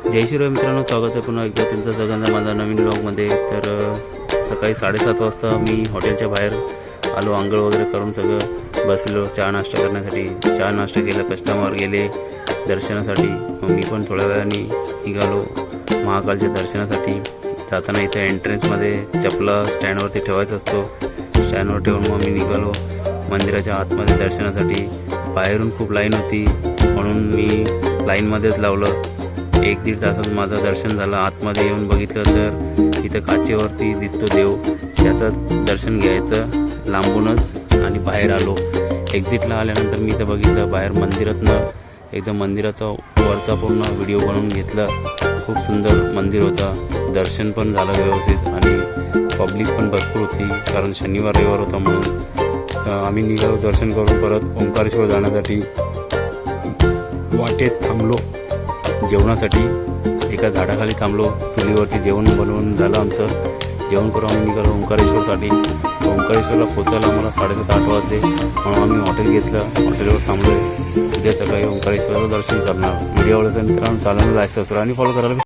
जय श्रीराम मित्रांनो, स्वागत आहे पुन्हा एकदा तुमचं सगळ्यांना माझा नवीन ब्लॉगमध्ये। तर सकाळी 7:30 वाजता मी हॉटेलच्या बाहेर आलो, आंघोळ वगैरे करून सगळं बसलो चहा नाश्ता करण्यासाठी। चहा नाश्ता केला, कस्टमर गेले दर्शनासाठी, मग मी पण थोड्या वेळाने निघालो महाकालच्या दर्शनासाठी। जाताना इथे एंट्रन्समध्ये चपला स्टँडवरती ठेवायचा असतो, स्टँडवर ठेवून मग मी निघालो मंदिराच्या आतमध्ये दर्शनासाठी। बाहेरून खूप लाईन होती म्हणून मी लाईनमध्येच लावलं। 1-1.5 तासात माझं दर्शन झालं। आतमध्ये येऊन बघितलं तर इथं काचेवरती दिसतो देव, त्याचं दर्शन घ्यायचं लांबूनच आणि बाहेर आलो। एक्झिटला आल्यानंतर मी इथं बघितलं बाहेर मंदिरातनं एकदम मंदिराचा वरचा पूर्ण व्हिडिओ बनवून घेतला। खूप सुंदर मंदिर होतं, दर्शन पण झालं व्यवस्थित आणि पब्लिक पण भरपूर होती, कारण शनिवार रविवार होता म्हणून। आम्ही निघालो दर्शन करून परत ओंकारेश्वर जाण्यासाठी। वाटेत थांबलो जेवणासाठी, एका झाडाखाली थांबलो, चुलीवरती जेवण बनवून झालं आमचं। जेवण करून आम्ही निघालो ओंकारेश्वरसाठी। ओंकारेश्वरला पोचायला आम्हाला 7:30-8 वाजले, म्हणून आम्ही हॉटेल घेतलं, हॉटेलवर थांबलो। उद्या सकाळी ओंकारेश्वरचं दर्शन करणार। व्हिडिओ आवडला तर मित्रांनो चॅनलला लाईक, सबस्क्राईब आणि फॉलो करायला